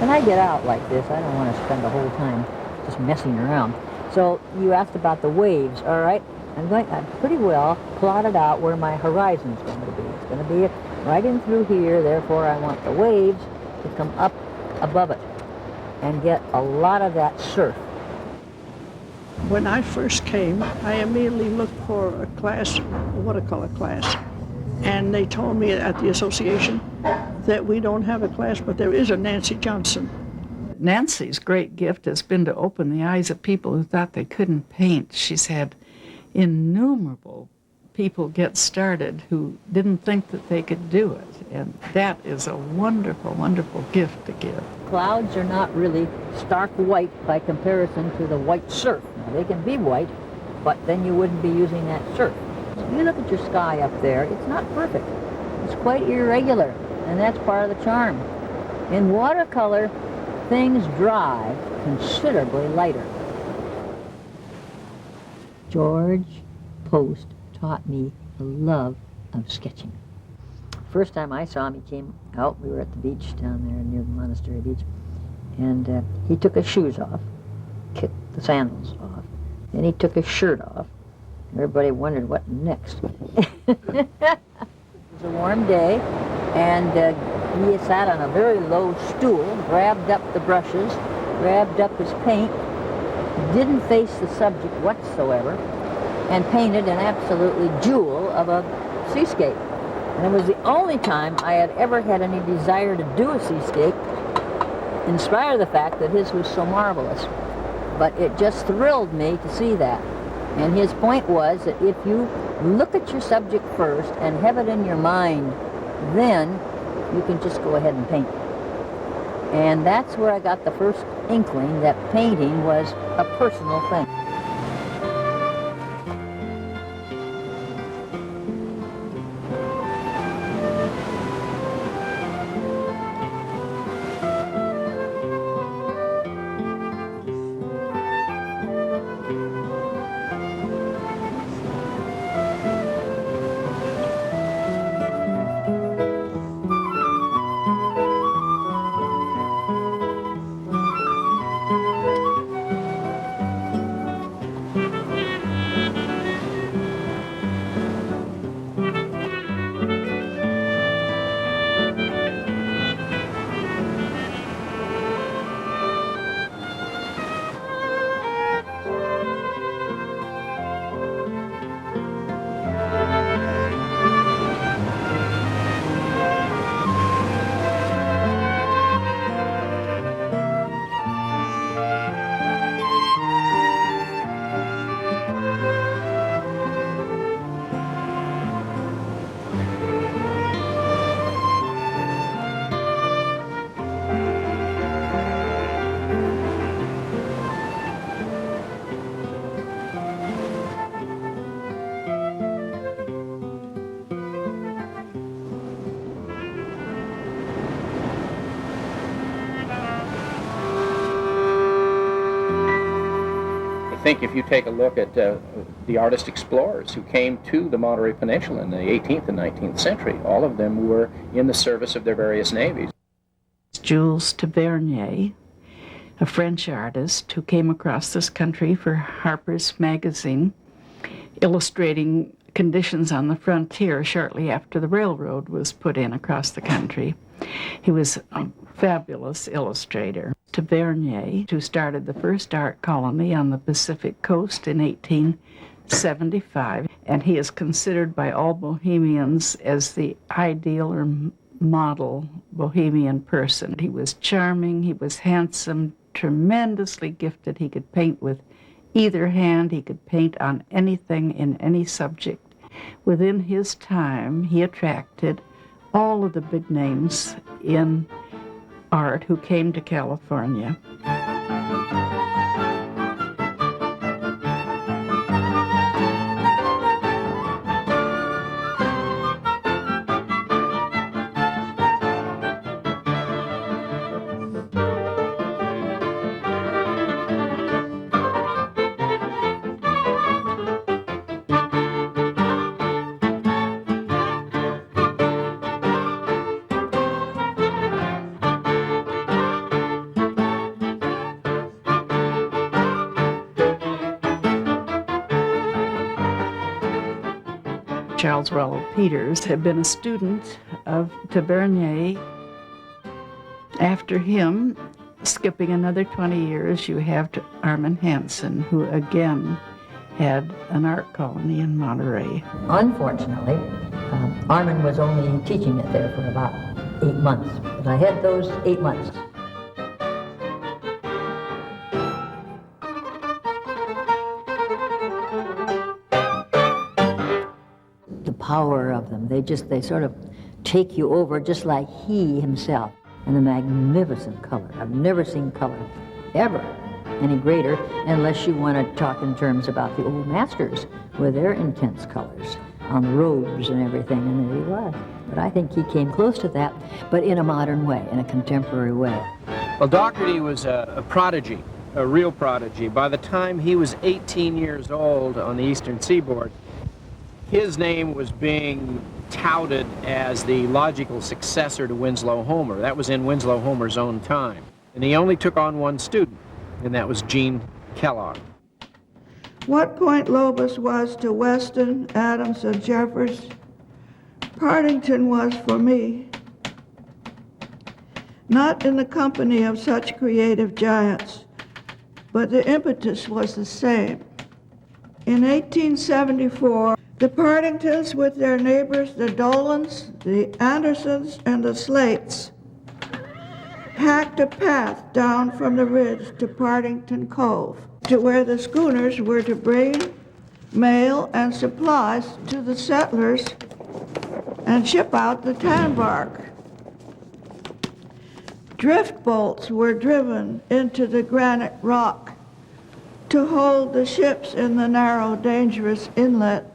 when I get out like this, I don't want to spend the whole time just messing around. So you asked about the waves, all right? I've pretty well plotted out where my horizon's going to be. It's going to be right in through here, therefore I want the waves to come up above it and get a lot of that surf. When I first came, I immediately looked for a class, what I call a class, and they told me at the association that we don't have a class, but there is a Nancy Johnson. Nancy's great gift has been to open the eyes of people who thought they couldn't paint. She's had innumerable people get started who didn't think that they could do it, and that is a wonderful, wonderful gift to give. Clouds are not really stark white by comparison to the white surf. Now, they can be white, but then you wouldn't be using that surf. If you look at your sky up there, it's not perfect. It's quite irregular, and that's part of the charm. In watercolor, things dry considerably lighter. George Post taught me the love of sketching. First time I saw him, he came out. We were at the beach down there near the Monastery Beach, and he took his shoes off, kicked the sandals off, then he took his shirt off. Everybody wondered what next. It was a warm day, and he sat on a very low stool, grabbed up the brushes, grabbed up his paint, didn't face the subject whatsoever, and painted an absolutely jewel of a seascape. And it was the only time I had ever had any desire to do a seascape, in spite of the fact that his was so marvelous. But it just thrilled me to see that. And his point was that if you look at your subject first and have it in your mind, then you can just go ahead and paint. And that's where I got the first inkling that painting was a personal thing. I think if you take a look at the artist explorers who came to the Monterey Peninsula in the 18th and 19th century, all of them were in the service of their various navies. Jules Tavernier, a French artist who came across this country for Harper's Magazine, illustrating conditions on the frontier shortly after the railroad was put in across the country. He was a fabulous illustrator. Tavernier, who started the first art colony on the Pacific coast in 1875, and he is considered by all Bohemians as the ideal or model Bohemian person. He was charming, he was handsome, tremendously gifted. He could paint with either hand, he could paint on anything in any subject. Within his time, he attracted all of the big names in art who came to California. Charles Rollo Peters, had been a student of Tavernier. After him, skipping another 20 years, you have Armin Hansen, who again had an art colony in Monterey. Unfortunately, Armin was only teaching it there for about 8 months, but I had those 8 months. The power of them, they sort of take you over just like he himself. And the magnificent color. I've never seen color ever any greater, unless you want to talk in terms about the old masters with their intense colors on the robes and everything, and there he was. But I think he came close to that, but in a modern way, in a contemporary way. Well, Doherty was a prodigy, a real prodigy. By the time he was 18 years old on the eastern seaboard, his name was being touted as the logical successor to Winslow Homer. That was in Winslow Homer's own time. And he only took on one student, and that was Gene Kellogg. What Point Lobos was to Weston, Adams, and Jeffers, Partington was for me. Not in the company of such creative giants, but the impetus was the same. In 1874, the Partingtons, with their neighbors, the Dolans, the Andersons, and the Slates, hacked a path down from the ridge to Partington Cove, to where the schooners were to bring mail and supplies to the settlers and ship out the tan bark. Drift bolts were driven into the granite rock to hold the ships in the narrow, dangerous inlet,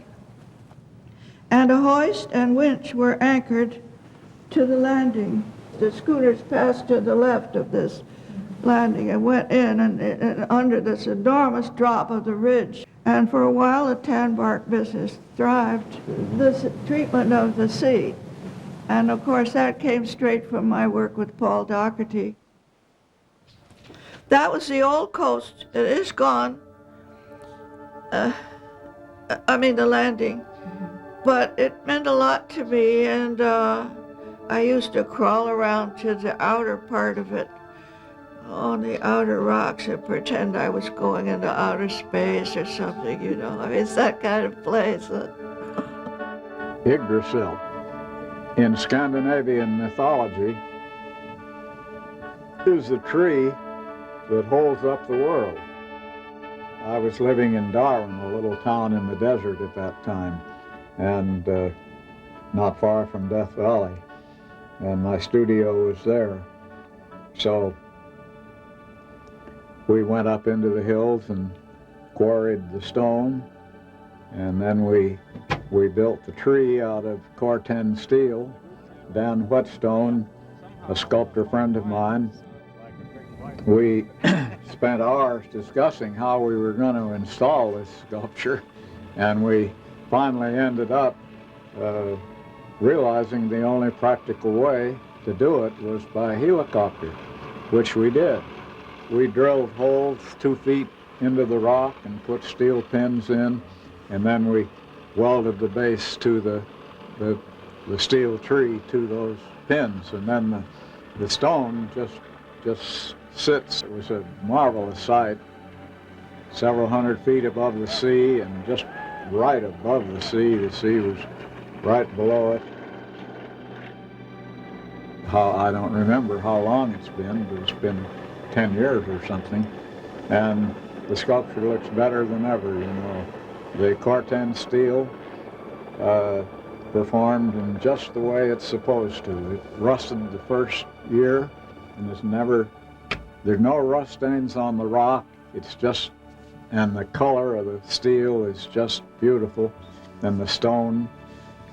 and a hoist and winch were anchored to the landing. The schooners passed to the left of this landing and went in and under this enormous drop of the ridge. And for a while, the tan bark business thrived. This treatment of the sea. And of course, that came straight from my work with Paul Doherty. That was the old coast. It is gone. The landing. But it meant a lot to me, and I used to crawl around to the outer part of it, on the outer rocks, and pretend I was going into outer space or something, you know. I mean, it's that kind of place. Yggdrasil. In Scandinavian mythology, is the tree that holds up the world. I was living in Darwin, a little town in the desert at that time, and not far from Death Valley, and my studio was there. So we went up into the hills and quarried the stone, and then we built the tree out of Corten steel. Dan Whetstone, a sculptor friend of mine, we spent hours discussing how we were going to install this sculpture, and we finally ended up realizing the only practical way to do it was by helicopter, which we did. We drilled holes 2 feet into the rock and put steel pins in, and then we welded the base to the steel tree to those pins, and then the stone just sits. It was a marvelous sight, several hundred feet above the sea, and just right above the sea was right below it. I don't remember how long it's been, but it's been 10 years or something, and the sculpture looks better than ever, you know. The Corten steel performed in just the way it's supposed to. It rusted the first year, and there's no rust stains on the rock. It's just, and the color of the steel is just beautiful, and the stone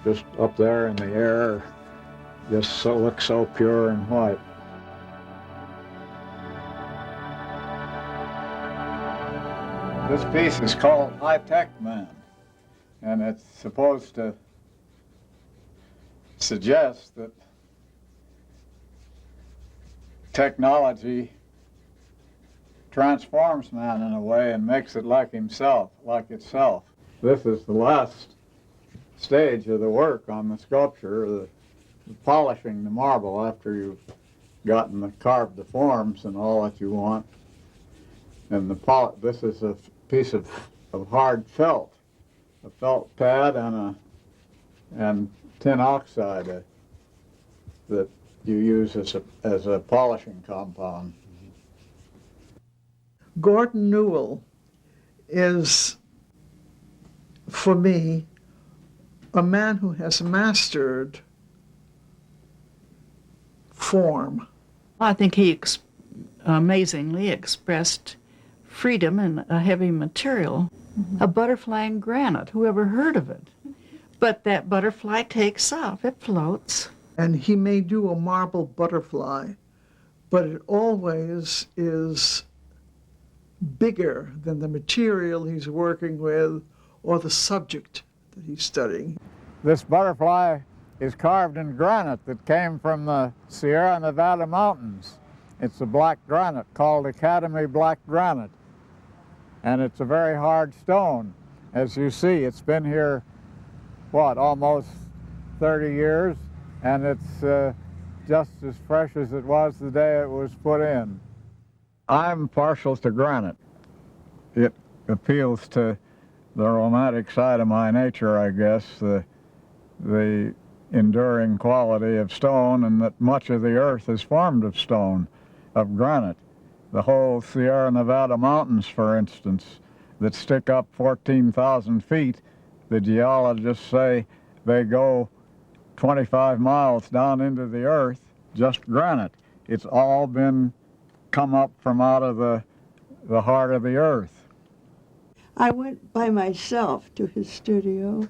just up there in the air just looks so pure and white. This piece is called High Tech Man, and it's supposed to suggest that technology transforms man in a way and makes it like himself, like itself. This is the last stage of the work on the sculpture, the polishing the marble after you've carved the forms and all that you want. And this is a piece of hard felt, a felt pad and tin oxide that you use as a polishing compound. Gordon Newell is, for me, a man who has mastered form. I think he amazingly expressed freedom in a heavy material. A butterfly in granite, who ever heard of it? But that butterfly takes off, it floats. And he may do a marble butterfly, but it always is bigger than the material he's working with or the subject that he's studying. This butterfly is carved in granite that came from the Sierra Nevada mountains. It's a black granite called Academy black granite. And it's a very hard stone. As you see, it's been here, almost 30 years, and it's just as fresh as it was the day it was put in. I'm partial to granite. It appeals to the romantic side of my nature, I guess, the enduring quality of stone, and that much of the earth is formed of stone, of granite. The whole Sierra Nevada mountains, for instance, that stick up 14,000 feet, the geologists say they go 25 miles down into the earth, just granite. It's all been come up from out of the heart of the earth. I went by myself to his studio.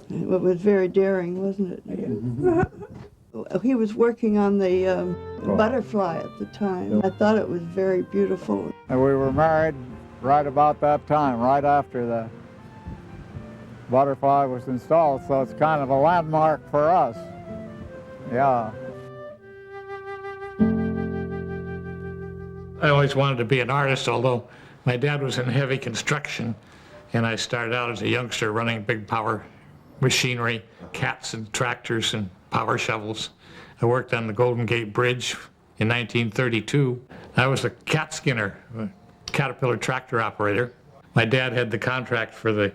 It was very daring, wasn't it? He was working on the butterfly at the time. I thought it was very beautiful. And we were married right about that time, right after the butterfly was installed, so it's kind of a landmark for us. Yeah. I always wanted to be an artist, although my dad was in heavy construction, and I started out as a youngster running big power machinery, cats and tractors and power shovels. I worked on the Golden Gate Bridge in 1932. I was a cat skinner, a Caterpillar tractor operator. My dad had the contract for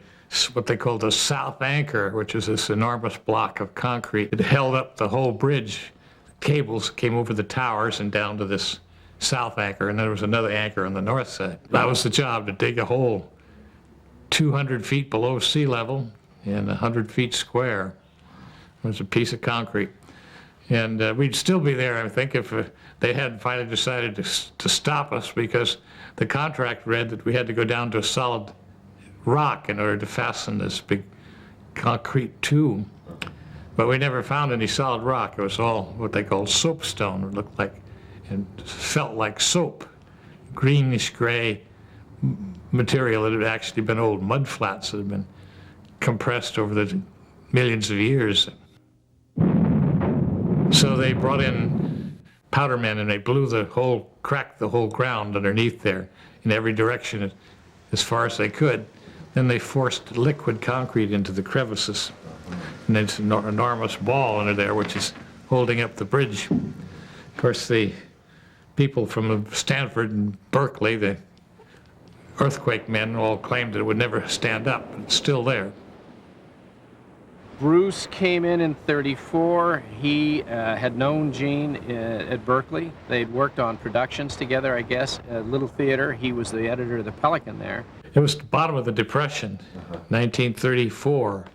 what they called the South Anchor, which is this enormous block of concrete. It held up the whole bridge. Cables came over the towers and down to this South Anchor, and there was another anchor on the north side. That was the job, to dig a hole 200 feet below sea level and 100 feet square. It was a piece of concrete. And we'd still be there, I think, if they hadn't finally decided to stop us, because the contract read that we had to go down to a solid rock in order to fasten this big concrete tube. But we never found any solid rock. It was all what they called soapstone. It looked like and felt like soap, greenish gray material that had actually been old mud flats that had been compressed over the millions of years. So they brought in powder men, and they cracked the whole ground underneath there in every direction as far as they could. Then they forced liquid concrete into the crevices. And there's an enormous ball under there which is holding up the bridge. Of course, the people from Stanford and Berkeley, the earthquake men, all claimed that it would never stand up, but it's still there. Bruce came in 34. He had known Gene at Berkeley. They'd worked on productions together, I guess, at Little Theater. He was the editor of the Pelican there. It was the bottom of the Depression, 1934.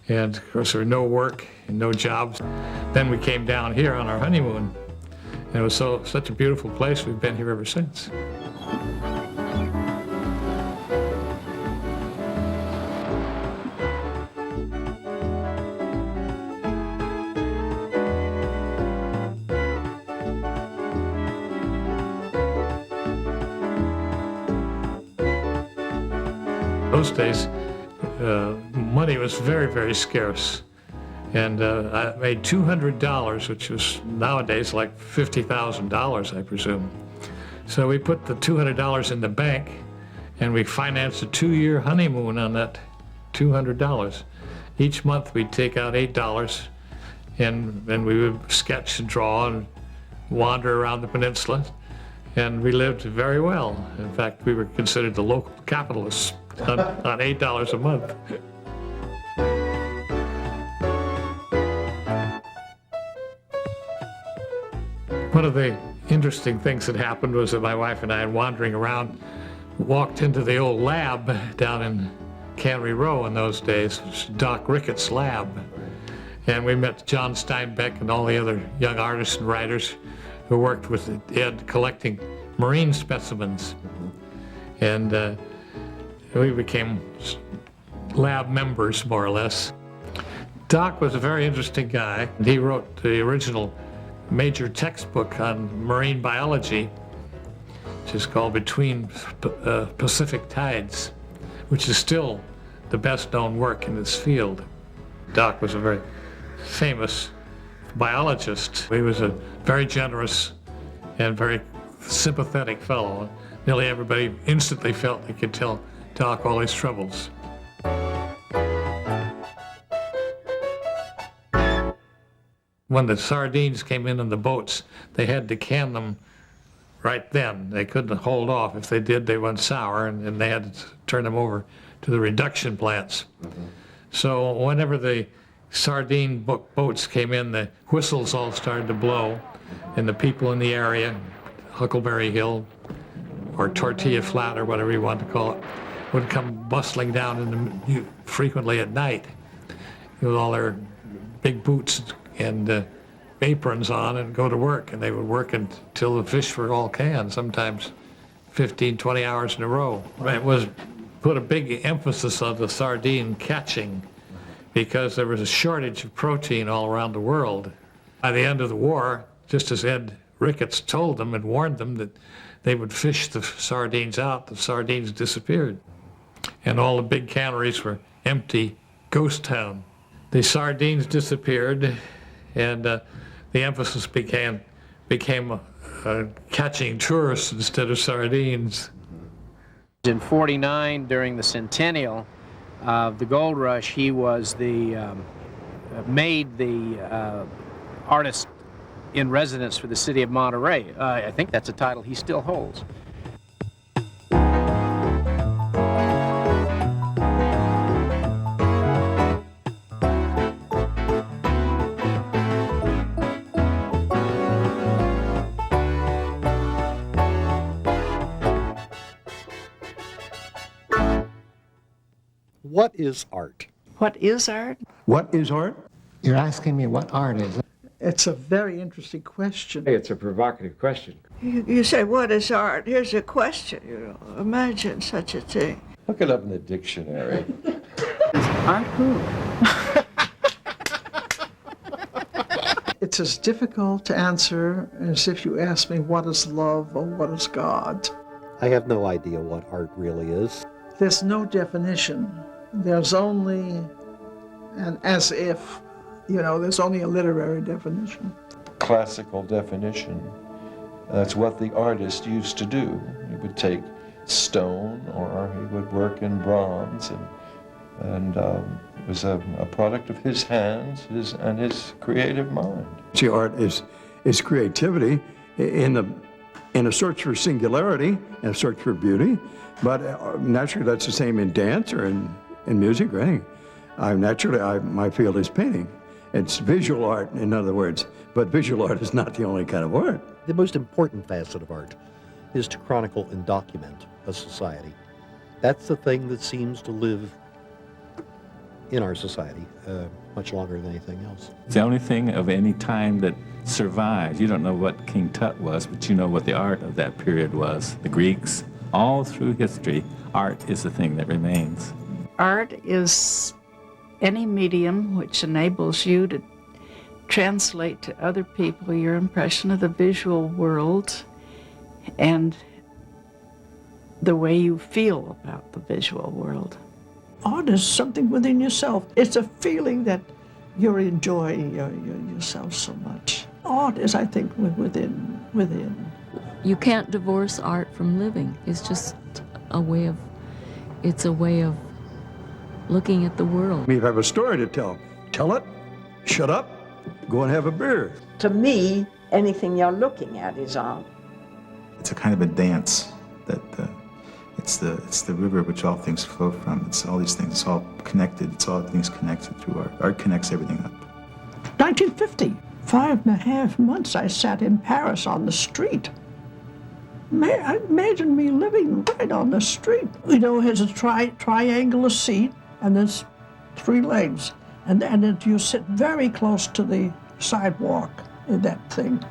And of course there was no work and no jobs. Then we came down here on our honeymoon. And it was such a beautiful place. We've been here ever since. Those days, money was very, very scarce. And I made $200, which was nowadays like $50,000, I presume. So we put the $200 in the bank, and we financed a 2-year honeymoon on that $200. Each month we'd take out $8, and then we would sketch and draw and wander around the peninsula, and we lived very well. In fact, we were considered the local capitalists on $8 a month. One of the interesting things that happened was that my wife and I, wandering around, walked into the old lab down in Cannery Row in those days, Doc Ricketts' lab. And we met John Steinbeck and all the other young artists and writers who worked with Ed collecting marine specimens. And we became lab members, more or less. Doc was a very interesting guy. He wrote the original major textbook on marine biology, which is called Between Pacific Tides, which is still the best known work in this field. Doc was a very famous biologist. He was a very generous and very sympathetic fellow. Nearly everybody instantly felt they could tell Doc all his troubles. When the sardines came in the boats, they had to can them right then. They couldn't hold off. If they did, they went sour, and they had to turn them over to the reduction plants. So whenever the sardine boats came in, the whistles all started to blow, and the people in the area, Huckleberry Hill or Tortilla Flat or whatever you want to call it, would come bustling down frequently at night with all their big boots and aprons on and go to work, and they would work until the fish were all canned, sometimes 15, 20 hours in a row. It was put a big emphasis on the sardine catching because there was a shortage of protein all around the world. By the end of the war, just as Ed Ricketts told them and warned them that they would fish the sardines out, the sardines disappeared. And all the big canneries were empty, ghost town. The sardines disappeared, and the emphasis became catching tourists instead of sardines. In '49, during the centennial of the gold rush, he was made the artist in residence for the city of Monterey. I think that's a title he still holds. What is art? What is art? What is art? You're asking me what art is. It's a very interesting question. It's a provocative question. You say, what is art? Here's a question, Imagine such a thing. Look it up in the dictionary. Art who? It's as difficult to answer as if you asked me, what is love or what is God? I have no idea what art really is. There's no definition. There's only an as if, there's only a literary definition. Classical definition. That's what the artist used to do. He would take stone or he would work in bronze, and it was a product of his hands and his creative mind. See, art is creativity in a search for singularity and a search for beauty, but naturally that's the same in dance or in music or anything. My field is painting. It's visual art, in other words, but visual art is not the only kind of art. The most important facet of art is to chronicle and document a society. That's the thing that seems to live in our society much longer than anything else. It's the only thing of any time that survives. You don't know what King Tut was, but you know what the art of that period was. The Greeks, all through history, art is the thing that remains. Art is any medium which enables you to translate to other people your impression of the visual world and the way you feel about the visual world. Art is something within yourself. It's a feeling that you're enjoying yourself so much. Art is, I think, within. You can't divorce art from living. It's just a way of looking at the world. You have a story to tell it, shut up, go and have a beer. To me, anything you're looking at is art. It's a kind of a dance that it's the river which all things flow from. It's all these things. It's all connected. It's all things connected through art. Art connects everything up. 1950, 5.5 months I sat in Paris on the street. Imagine me living right on the street. You know, it has a triangular seat, and there's 3 legs. And you sit very close to the sidewalk in that thing.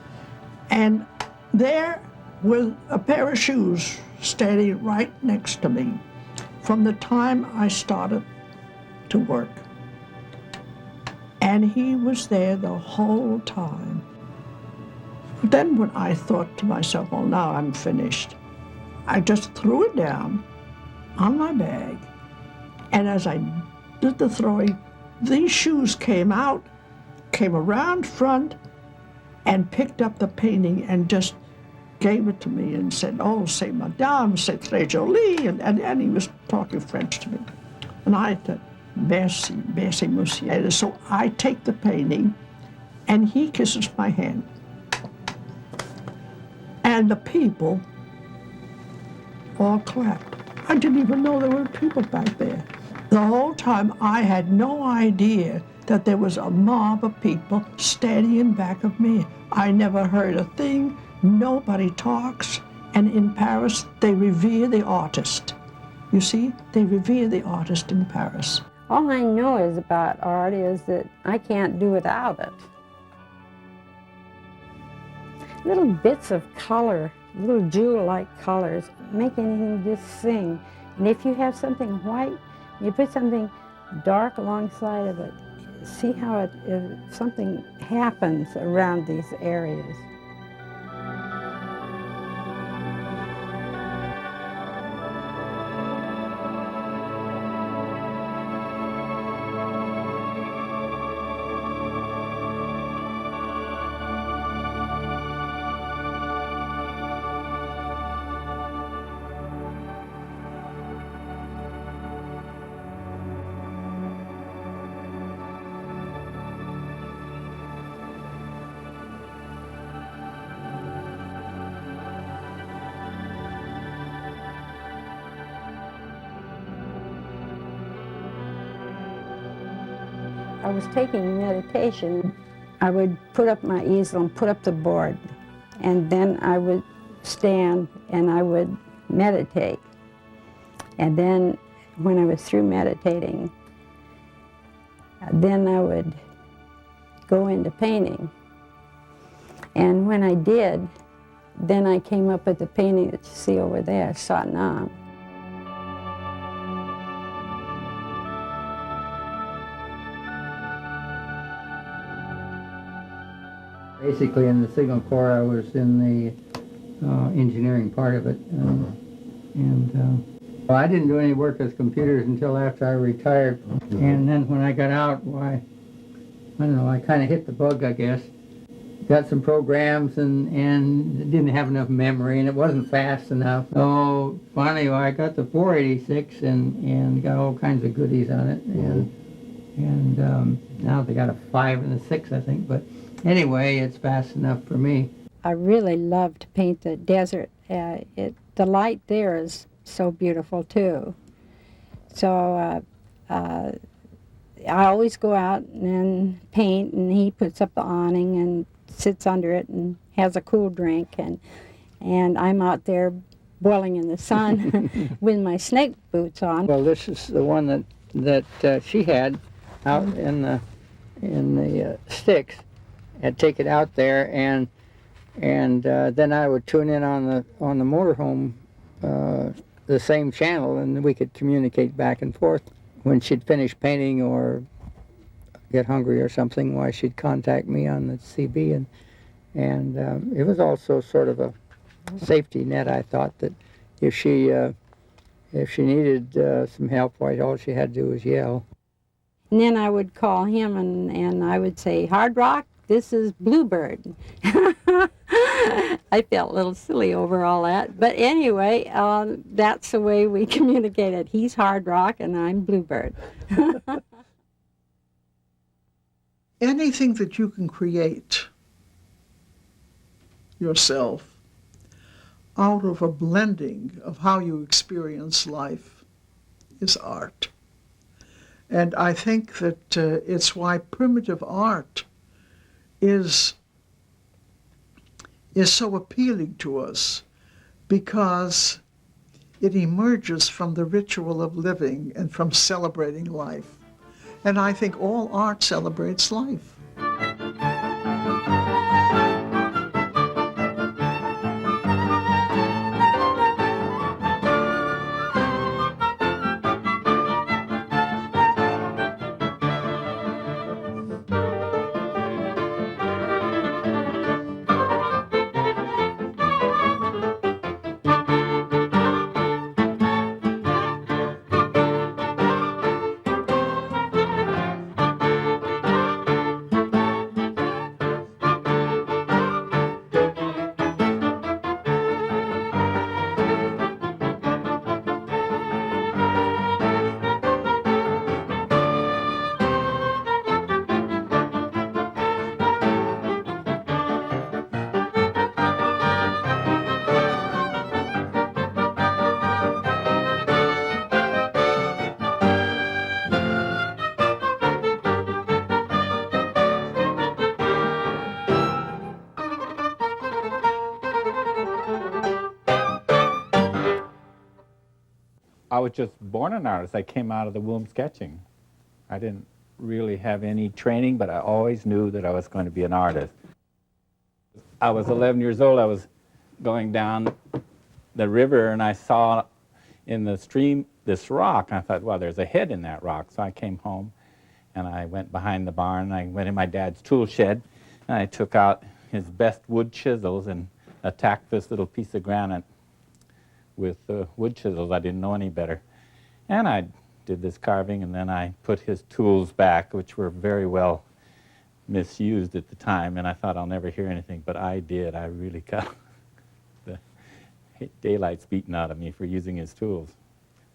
And there was a pair of shoes standing right next to me from the time I started to work. And he was there the whole time. Then when I thought to myself, well, now I'm finished, I just threw it down on my bag. And as I did the throwing, these shoes came out, came around front, and picked up the painting and just gave it to me and said, oh, c'est madame, c'est très jolie, and he was talking French to me. And I said, merci, merci, monsieur. So I take the painting, and he kisses my hand. And the people all clapped. I didn't even know there were people back there. The whole time I had no idea that there was a mob of people standing in back of me. I never heard a thing. Nobody talks. And in Paris, they revere the artist. You see, they revere the artist in Paris. All I know is about art is that I can't do without it. Little bits of color, little jewel-like colors, make anything just sing. And if you have something white, you put something dark alongside of it, see how something happens around these areas. I was taking meditation. I would put up my easel and put up the board, and then I would stand and I would meditate. And then when I was through meditating, then I would go into painting. And when I did, then I came up with the painting that you see over there, Satnam. Basically, in the Signal Corps, I was in the engineering part of it, well, I didn't do any work with computers until after I retired. And then when I got out, why, I don't know, I kind of hit the bug, I guess. Got some programs and didn't have enough memory, and it wasn't fast enough. So finally, I got the 486 and got all kinds of goodies on it. And now they got a 5 and a 6, I think, but. Anyway, it's fast enough for me. I really love to paint the desert. The light there is so beautiful too. So I always go out and paint, and he puts up the awning and sits under it and has a cool drink, and I'm out there boiling in the sun with my snake boots on. Well, this is the one that she had out in the sticks. I'd take it out there, and then I would tune in on the motorhome, the same channel, and we could communicate back and forth. When she'd finish painting or get hungry or something, why she'd contact me on the CB, and it was also sort of a safety net. I thought that if she needed some help, why all she had to do was yell. And then I would call him, and I would say, "Hard Rock, this is Bluebird." I felt a little silly over all that. But anyway, that's the way we communicated. He's hard rock and I'm bluebird. Anything that you can create yourself out of a blending of how you experience life is art. And I think that it's why primitive art is so appealing to us, because it emerges from the ritual of living and from celebrating life. And I think all art celebrates life. I was just born an artist. I came out of the womb sketching. I didn't really have any training, but I always knew that I was going to be an artist. I was 11 years old. I was going down the river, and I saw in the stream this rock. And I thought, well, there's a head in that rock. So I came home, and I went behind the barn, and I went in my dad's tool shed, and I took out his best wood chisels and attacked this little piece of granite with wood chisels. I didn't know any better. And I did this carving, and then I put his tools back, which were very well misused at the time, and I thought I'll never hear anything, but I did. I really got the daylights beaten out of me for using his tools.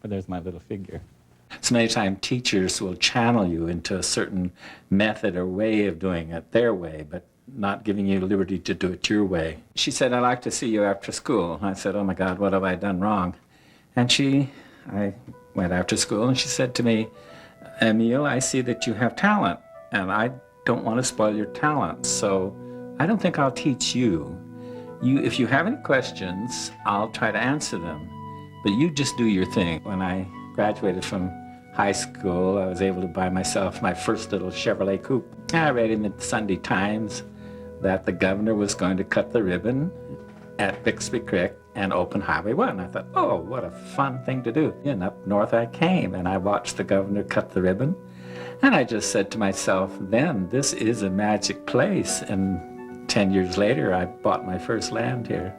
But there's my little figure. So many times teachers will channel you into a certain method or way of doing it their way, but not giving you liberty to do it your way. She said, I'd like to see you after school. I said, oh my God, what have I done wrong? And I went after school, and she said to me, Emil, I see that you have talent, and I don't want to spoil your talent, so I don't think I'll teach you. If you have any questions, I'll try to answer them, but you just do your thing. When I graduated from high school, I was able to buy myself my first little Chevrolet coupe. I read in the Sunday Times that the governor was going to cut the ribbon at Bixby Creek and open Highway 1. I thought, oh, what a fun thing to do. And up north I came, and I watched the governor cut the ribbon, and I just said to myself, then, this is a magic place. And 10 years later, I bought my first land here.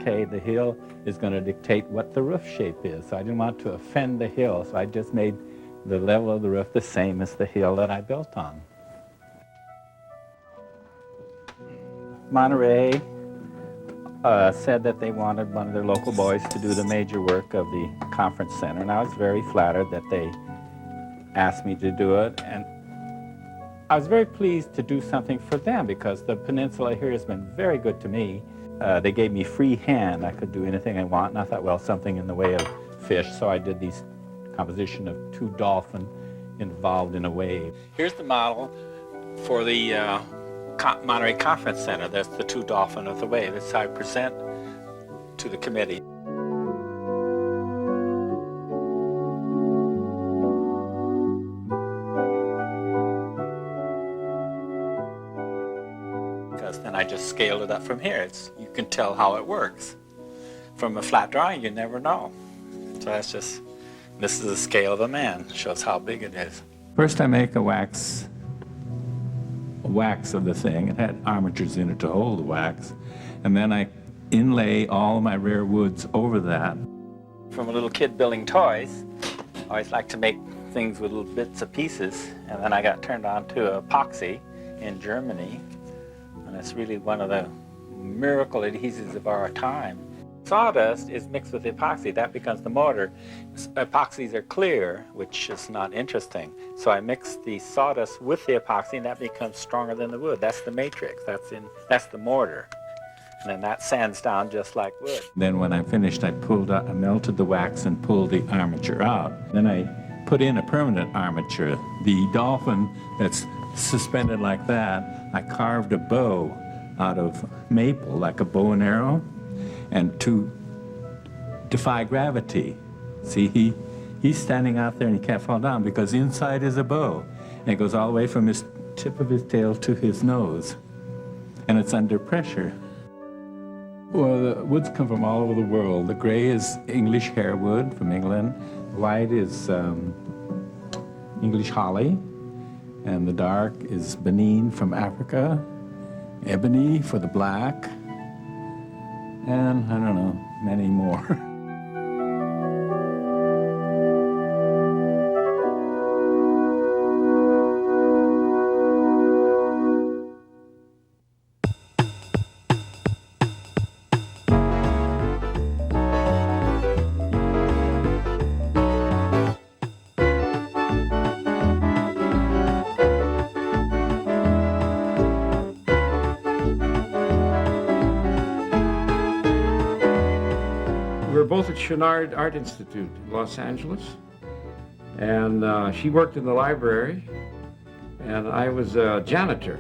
Okay, the hill is going to dictate what the roof shape is. So I didn't want to offend the hill, so I just made the level of the roof the same as the hill that I built on. Monterey said that they wanted one of their local boys to do the major work of the conference center, and I was very flattered that they asked me to do it. And I was very pleased to do something for them, because the peninsula here has been very good to me. They gave me free hand. I could do anything I want, and I thought, well, something in the way of fish, so I did these composition of two dolphins involved in a wave. Here's the model for the Monterey Conference Center. That's the two dolphins of the wave. That's how I present to the committee. Then I just scaled it up from here. You can tell how it works. From a flat drawing, you never know. So this is the scale of a man. It shows how big it is. First I make a wax of the thing. It had armatures in it to hold the wax. And then I inlay all my rare woods over that. From a little kid building toys, I always liked to make things with little bits of pieces, and then I got turned on to epoxy in Germany, and it's really one of the miracle adhesives of our time. Sawdust is mixed with epoxy, that becomes the mortar. Epoxies are clear, which is not interesting. So I mix the sawdust with the epoxy, and that becomes stronger than the wood. That's the matrix, that's the mortar. And then that sands down just like wood. Then when I finished, I melted the wax and pulled the armature out. Then I put in a permanent armature. The dolphin that's suspended like that, I carved a bow out of maple, like a bow and arrow, and to defy gravity. See, he's standing out there and he can't fall down because inside is a bow. And it goes all the way from his tip of his tail to his nose. And it's under pressure. Well, the woods come from all over the world. The gray is English harewood from England. White is English holly. And the dark is Benin from Africa. Ebony for the black. And I don't know, many more. Both at Chenard Art Institute in Los Angeles, and she worked in the library, and I was a janitor.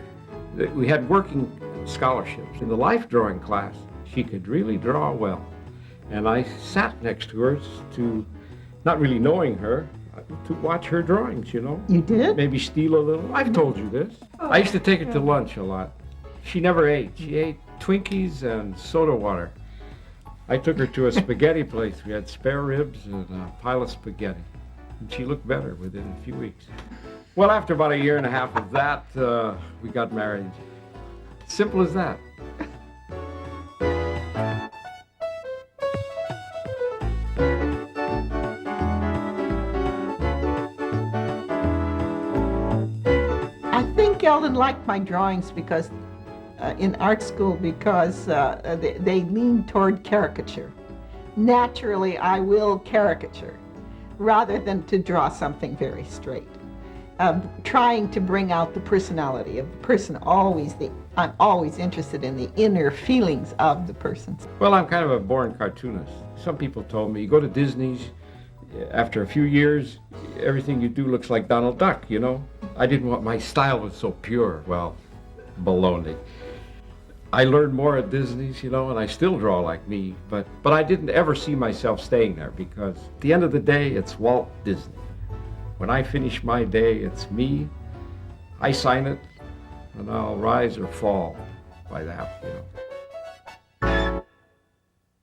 We had working scholarships. In the life drawing class, she could really draw well, and I sat next to her to, not really knowing her, to watch her drawings, you know. You did? Maybe steal a little. I've told you this. I used to take her to lunch a lot. She never ate. She ate Twinkies and soda water. I took her to a spaghetti place. We had spare ribs and a pile of spaghetti. And she looked better within a few weeks. Well, after about a year and a half of that, we got married. Simple as that. I think Eldon liked my drawings because in art school because they lean toward caricature. Naturally, I will caricature rather than to draw something very straight. Trying to bring out the personality of the person. I'm always interested in the inner feelings of the person. Well, I'm kind of a born cartoonist. Some people told me, you go to Disney's, after a few years, everything you do looks like Donald Duck, you know? I didn't want, my style was so pure. Well, baloney. I learned more at Disney's, you know, and I still draw like me, but I didn't ever see myself staying there because at the end of the day, it's Walt Disney. When I finish my day, it's me. I sign it, and I'll rise or fall by that, you know.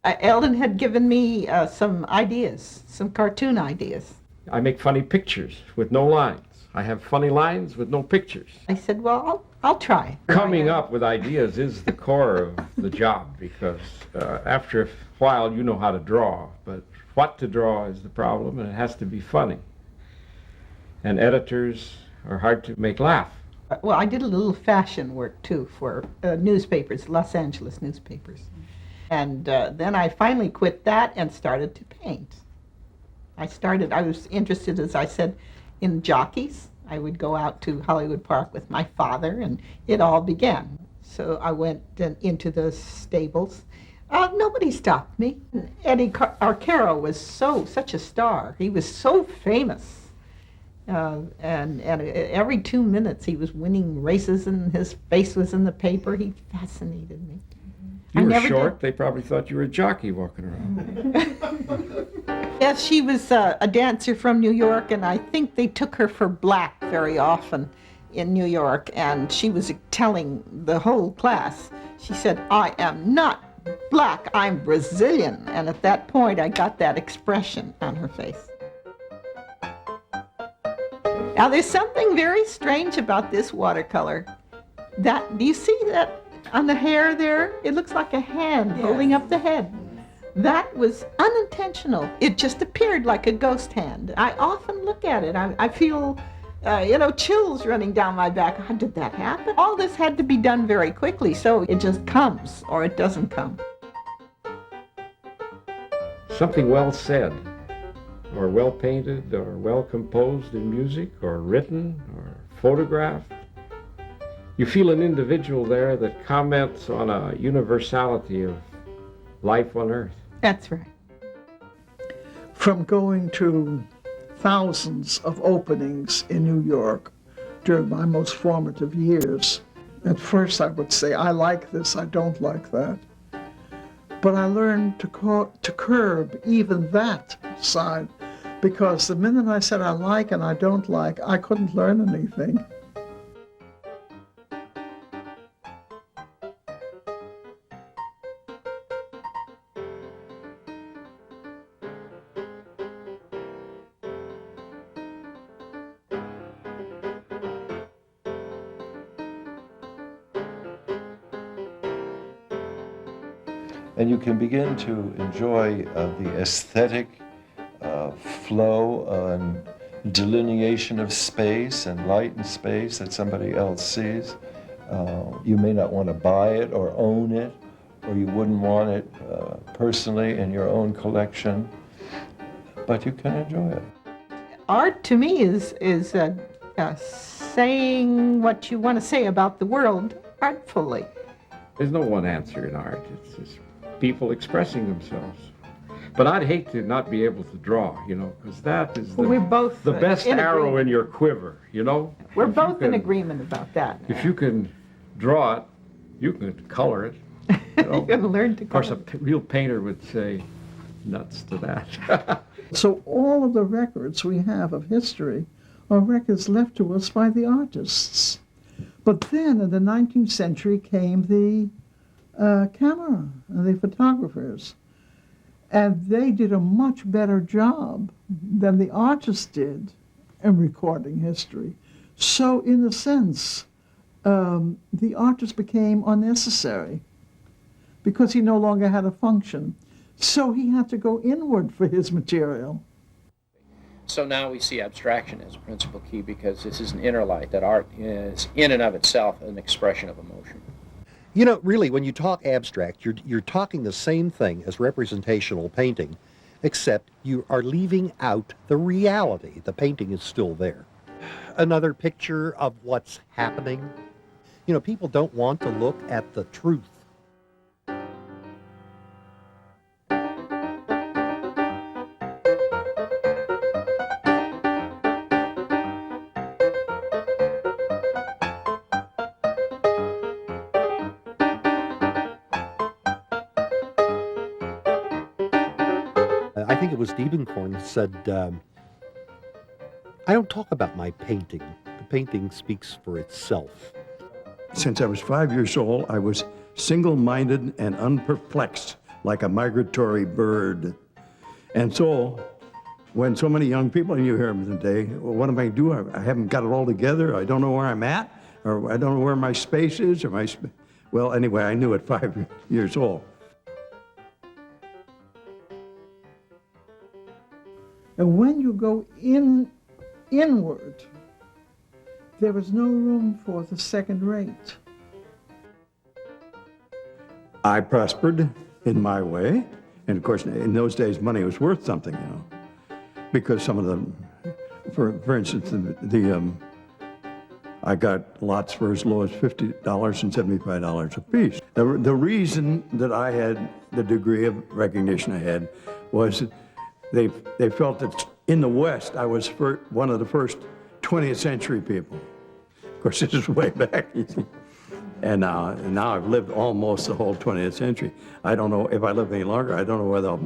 Eldon had given me some ideas, some cartoon ideas. I make funny pictures with no lines. I have funny lines with no pictures. I said, well, I'll try. Coming up with ideas is the core of the job because after a while you know how to draw, but what to draw is the problem, and it has to be funny. And editors are hard to make laugh. Well, I did a little fashion work too for newspapers, Los Angeles newspapers. And then I finally quit that and started to paint. I was interested, as I said, in jockeys. I would go out to Hollywood Park with my father, and it all began. So I went into the stables. Nobody stopped me. Eddie Arcaro was such a star. He was so famous. And every 2 minutes he was winning races, and his face was in the paper. He fascinated me. You were short. They probably thought you were a jockey walking around. Yes, she was a dancer from New York, and I think they took her for black very often in New York, and she was telling the whole class, she said, I am not black, I'm Brazilian. And at that point, I got that expression on her face. Now, there's something very strange about this watercolor. Do you see that On the hair there, it looks like a hand holding up the head. That was unintentional. It just appeared like a ghost hand. I often look at it. I feel, chills running down my back. How did that happen? All this had to be done very quickly, so it just comes or it doesn't come. Something well said, or well painted, or well composed in music, or written, or photographed. You feel an individual there that comments on a universality of life on Earth. That's right. From going to thousands of openings in New York during my most formative years, at first I would say, I like this, I don't like that. But I learned to curb even that side, because the minute I said I like and I don't like, I couldn't learn anything. And you can begin to enjoy the aesthetic flow and delineation of space and light and space that somebody else sees. You may not want to buy it or own it, or you wouldn't want it personally in your own collection, but you can enjoy it. Art to me is saying what you want to say about the world artfully. There's no one answer in art. It's just people expressing themselves. But I'd hate to not be able to draw, because that is We're both the best in arrow agreement. in your quiver, We're If both you can- in agreement about that. If you can draw it, you can color it. You can learn to Of course, color. a real painter would say nuts to that. So all of the records we have of history are records left to us by the artists. But then in the 19th century came the camera and the photographers. And they did a much better job than the artists did in recording history. So in a sense, the artist became unnecessary because he no longer had a function. So he had to go inward for his material. So now we see abstraction as a principal key because this is an inner light, that art is in and of itself an expression of emotion. Really, when you talk abstract, you're talking the same thing as representational painting, except you are leaving out the reality. The painting is still there. Another picture of what's happening. People don't want to look at the truth. I think it was Diebenkorn said, I don't talk about my painting. The painting speaks for itself. Since I was 5 years old, I was single-minded and unperplexed, like a migratory bird. And so, when so many young people, and you hear them today, well, what am I doing? I haven't got it all together. I don't know where I'm at, or I don't know where my space is, or well, anyway, I knew at 5 years old. And when you go inward, there is no room for the second rate. I prospered in my way, and of course, in those days, money was worth something, because some of them, for instance, I got lots for as low as $50 and $75 a piece. The reason that I had the degree of recognition I had was they felt that in the West, I was one of the first 20th century people. Of course, this is way back, you see. And now I've lived almost the whole 20th century. I don't know if I live any longer. I don't know whether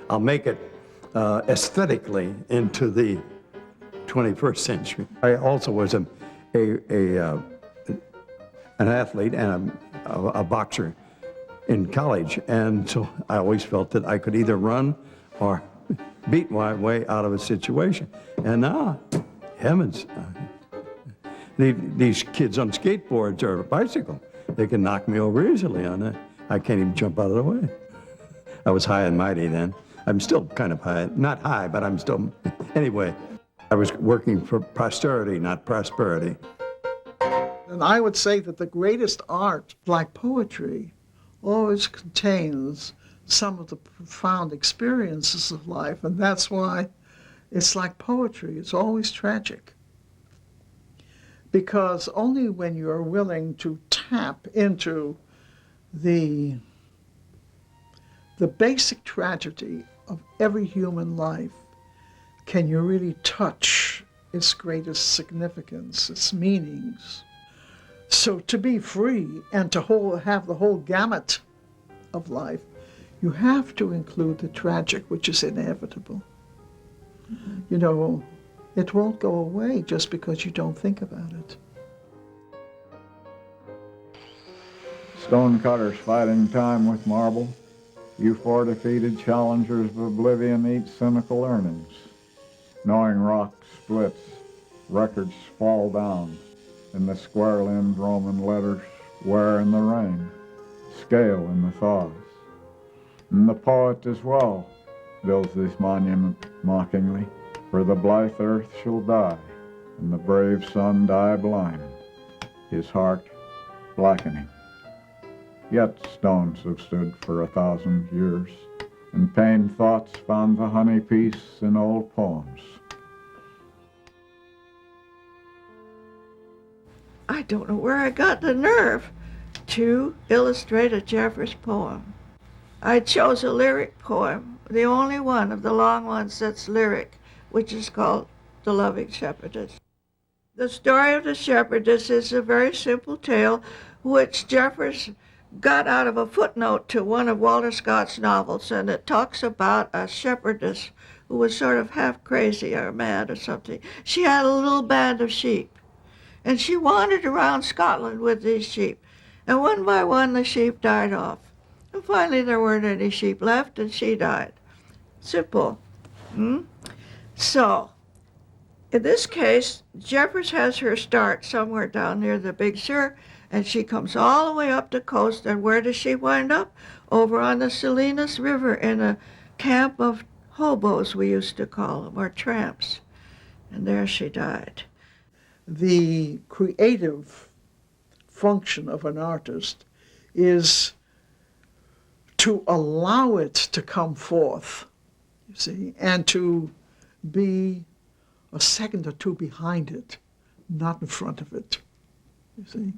I'll make it aesthetically into the 21st century. I also was an athlete and a boxer in college, and so I always felt that I could either run or beat my way out of a situation. And now, heavens, these kids on skateboards or a bicycle, They can knock me over easily on that. I can't even jump out of the way. I was high and mighty then. I'm still kind of high. Not high, but I'm still... Anyway, I was working for posterity, not prosperity. And I would say that the greatest art, like poetry, always contains some of the profound experiences of life, and that's why it's like poetry. It's always tragic. Because only when you're willing to tap into the basic tragedy of every human life can you really touch its greatest significance, its meanings. So to be free and to have the whole gamut of life, you have to include the tragic, which is inevitable. You know, it won't go away just because you don't think about it. Stonecutters fighting time with marble, you four defeated challengers of oblivion eat cynical earnings. Knowing rock splits, records fall down, and the square-limbed Roman letters wear in the rain, scale in the thaws. And the poet as well builds this monument mockingly, for the blithe earth shall die, and the brave sun die blind, his heart blackening. Yet stones have stood for 1,000 years, and pained thoughts found the honey piece in old poems. I don't know where I got the nerve to illustrate a Jeffers poem. I chose a lyric poem, the only one of the long ones that's lyric, which is called The Loving Shepherdess. The story of the shepherdess is a very simple tale which Jeffers got out of a footnote to one of Walter Scott's novels, and it talks about a shepherdess who was sort of half crazy or mad or something. She had a little band of sheep, and she wandered around Scotland with these sheep, and one by one the sheep died off. And finally there weren't any sheep left, and she died. Simple. So, in this case, Jeffers has her start somewhere down near the Big Sur, and she comes all the way up the coast, and where does she wind up? Over on the Salinas River in a camp of hobos, we used to call them, or tramps. And there she died. The creative function of an artist is to allow it to come forth, you see, and to be a second or two behind it, not in front of it, you see.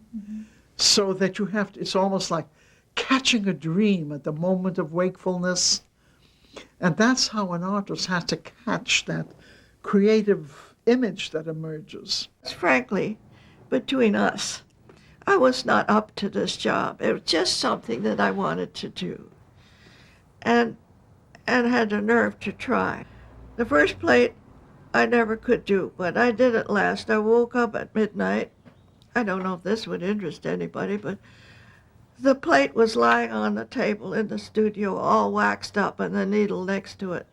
So that you have to, it's almost like catching a dream at the moment of wakefulness. And that's how an artist has to catch that creative image that emerges. Frankly, between us, I was not up to this job. It was just something that I wanted to do, and had the nerve to try. The first plate I never could do, but I did it last. I woke up at midnight. I don't know if this would interest anybody, but the plate was lying on the table in the studio, all waxed up, and the needle next to it.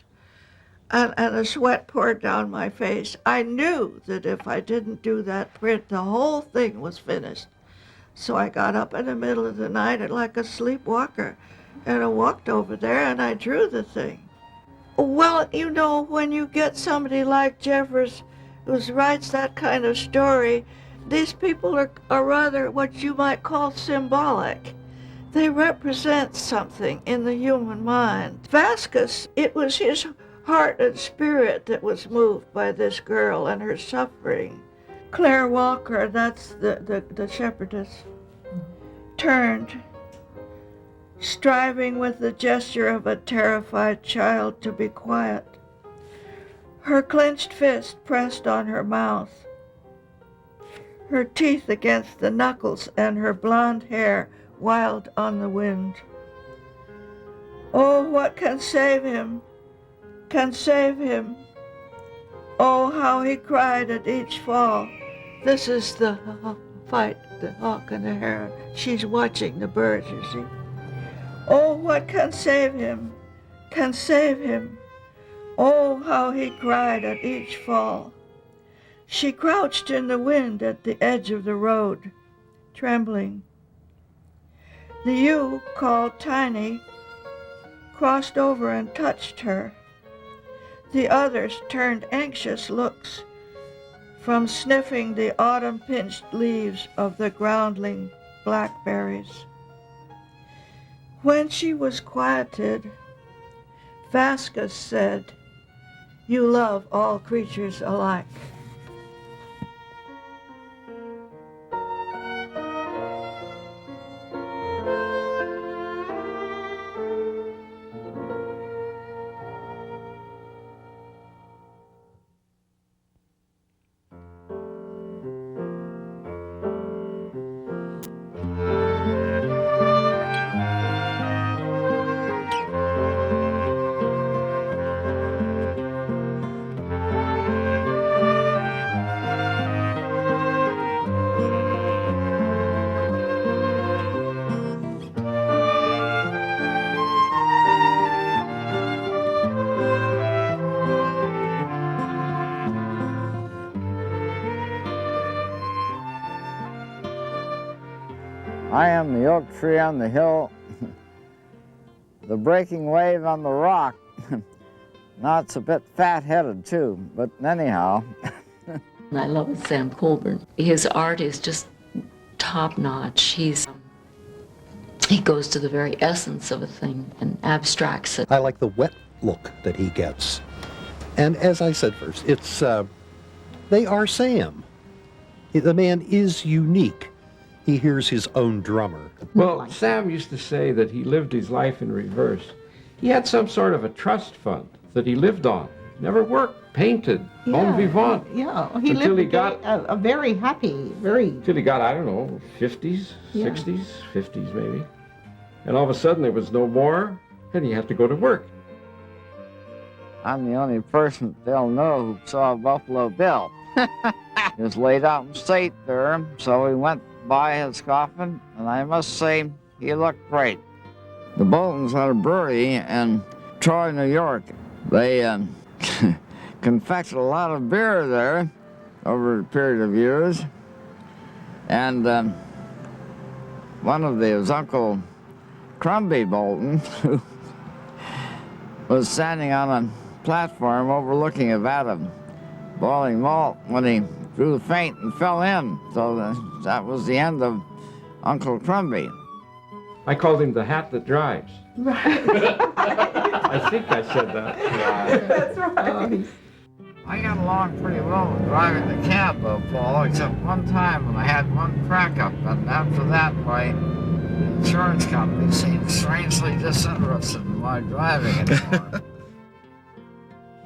And the sweat poured down my face. I knew that if I didn't do that print, the whole thing was finished. So I got up in the middle of the night like a sleepwalker, and I walked over there and I drew the thing. Well, you know, when you get somebody like Jeffers who writes that kind of story, these people are rather what you might call symbolic. They represent something in the human mind. Vasquez, it was his heart and spirit that was moved by this girl and her suffering. Claire Walker, that's the shepherdess, turned, striving with the gesture of a terrified child to be quiet. Her clenched fist pressed on her mouth, her teeth against the knuckles, and her blonde hair wild on the wind. Oh, what can save him? Can save him? Oh, how he cried at each fall. This is the fight, the hawk and the heron. She's watching the birds, you see. Oh, what can save him? Can save him? Oh, how he cried at each fall. She crouched in the wind at the edge of the road, trembling. The ewe, called Tiny, crossed over and touched her. The others turned anxious looks from sniffing the autumn-pinched leaves of the groundling blackberries. When she was quieted, Vasquez said, "You love all creatures alike." I am the oak tree on the hill, the breaking wave on the rock. Now it's a bit fat-headed too, but anyhow. I love Sam Colburn. His art is just top-notch. He goes to the very essence of a thing and abstracts it. I like the wet look that he gets. And as I said first, it's, they are Sam. The man is unique. He hears his own drummer. Well, Sam used to say that he lived his life in reverse. He had some sort of a trust fund that he lived on. Never worked, painted, bon vivant. Yeah, he until lived he got a very happy, Until he got, I don't know, 50s, Yeah. 60s, 50s maybe. And all of a sudden there was no more, and he had to go to work. I'm the only person they'll know who saw Buffalo Bill. He was laid out in state there, so we went by his coffin, and I must say, he looked great. The Boltons had a brewery in Troy, New York. They confected a lot of beer there over a period of years, and one of them was Uncle Crumby Bolton, who was standing on a platform overlooking a vat of boiling malt when he grew faint and fell in. So that was the end of Uncle Crumby. I called him the hat that drives. Right. I think I said that. That's right. I got along pretty well with driving the cab, though, Paul, except one time when I had one crack up, and after that, my insurance company seemed strangely disinterested in my driving anymore.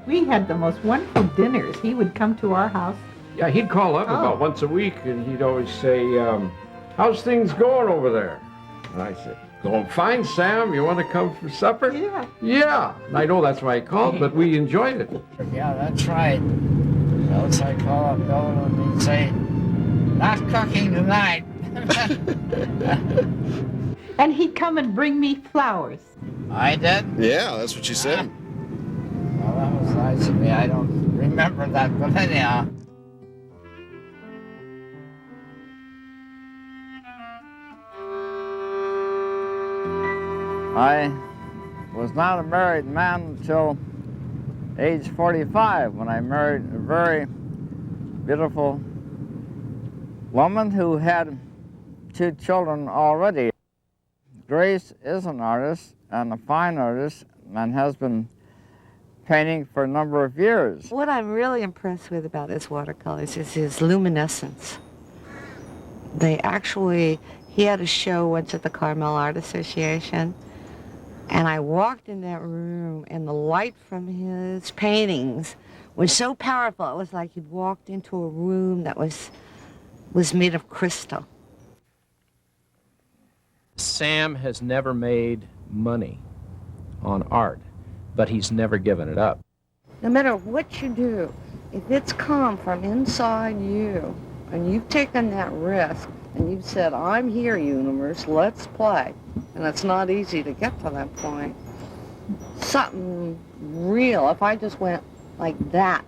We had the most wonderful dinners. He would come to our house. Yeah, he'd call up about once a week, and he'd always say, how's things going over there? And I said, going fine, Sam. You want to come for supper? Yeah. Yeah. And I know that's why he called, but we enjoyed it. Yeah, that's right. Else I call up Bill and he'd say, not cooking tonight. And he'd come and bring me flowers. I did? Yeah, that's what you said. Well, that was nice of me. I don't remember that, but anyhow. I was not a married man until age 45 when I married a very beautiful woman who had 2 children already. Grace is an artist and a fine artist and has been painting for a number of years. What I'm really impressed with about his watercolors is his luminescence. He had a show once at the Carmel Art Association, and I walked in that room, and the light from his paintings was so powerful. It was like you'd walked into a room that was made of crystal. Sam has never made money on art, but he's never given it up. No matter what you do, if it's come from inside you, and you've taken that risk, and you've said, I'm here, universe, let's play. And it's not easy to get to that point. Something real, if I just went like that,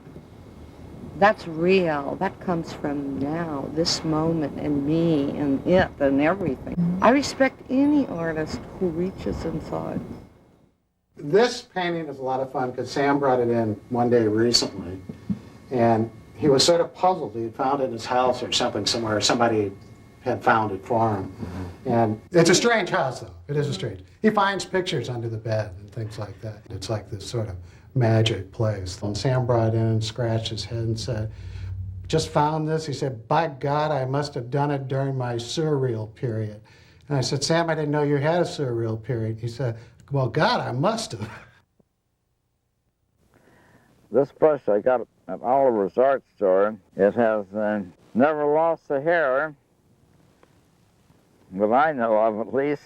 That's real. That comes from now, this moment, and me, and it, and everything. I respect any artist who reaches inside. This painting is a lot of fun because Sam brought it in one day recently, and he was sort of puzzled. He had found it in his house or something somewhere. Somebody had found it for him. And it's a strange house, though. It is a strange. He finds pictures under the bed and things like that. It's like this sort of magic place. And Sam brought it in and scratched his head and said, just found this. He said, by God, I must have done it during my surreal period. And I said, Sam, I didn't know you had a surreal period. He said, well, God, I must have. This brush I got at Oliver's art store. It has never lost a hair, that I know of at least.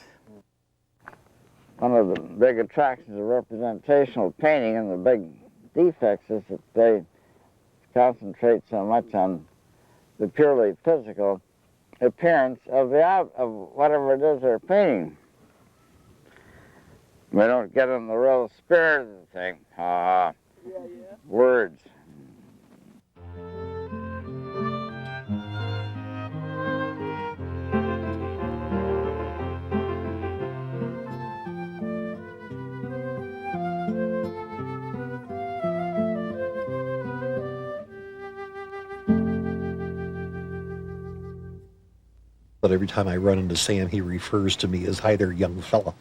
One of the big attractions of representational painting and the big defects is that they concentrate so much on the purely physical appearance of whatever it is they're painting. We don't get in the real spirit of the thing. Words. But every time I run into Sam, he refers to me as, hi there, young fella.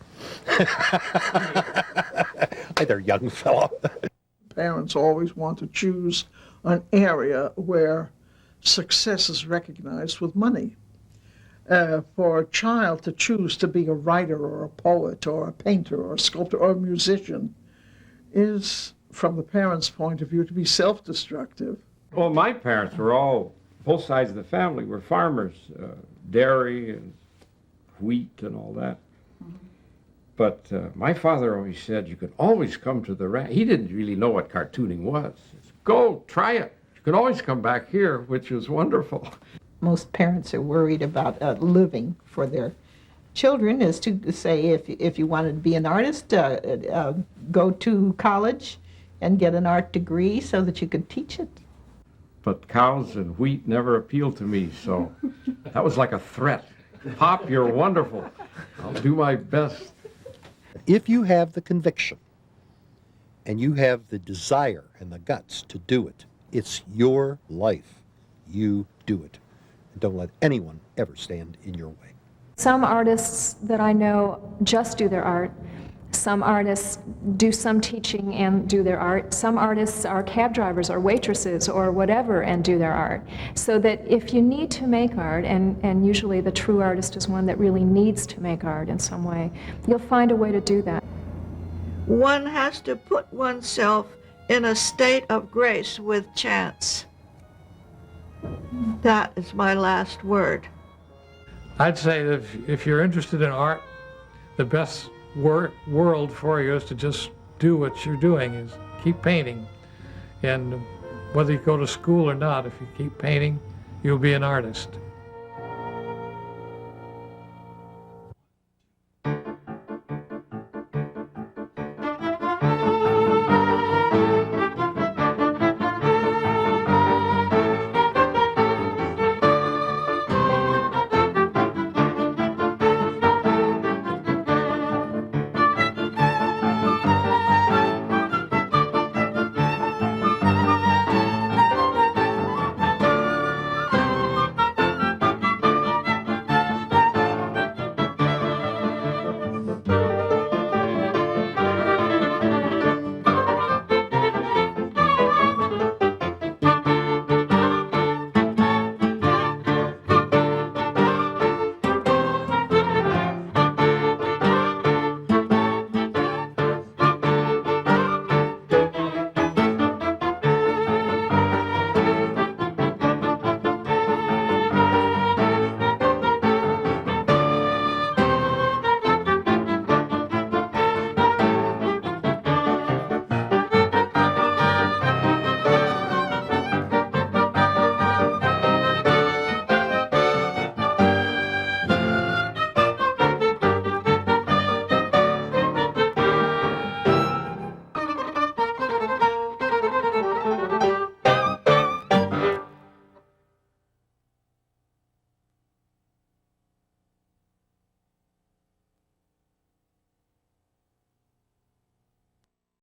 Hi there, young fella. Parents always want to choose an area where success is recognized with money. For a child to choose to be a writer or a poet or a painter or a sculptor or a musician is, from the parents' point of view, to be self-destructive. Well, my parents were all, both sides of the family were farmers, dairy and wheat and all that. But my father always said you could always come to the ranch. He didn't really know what cartooning was. He said, go, try it. You can always come back here, which was wonderful. Most parents are worried about living for their children, is to say if you wanted to be an artist, go to college and get an art degree so that you could teach it. But cows and wheat never appealed to me, so that was like a threat. Pop, you're wonderful. I'll do my best. If you have the conviction and you have the desire and the guts to do it, it's your life. You do it. And don't let anyone ever stand in your way. Some artists that I know just do their art. Some artists do some teaching and do their art. Some artists are cab drivers or waitresses or whatever and do their art. So that if you need to make art, and usually the true artist is one that really needs to make art in some way, you'll find a way to do that. One has to put oneself in a state of grace with chance. That is my last word. I'd say that if you're interested in art, the best world for you is to just do what you're doing, is keep painting. And whether you go to school or not, if you keep painting, you'll be an artist.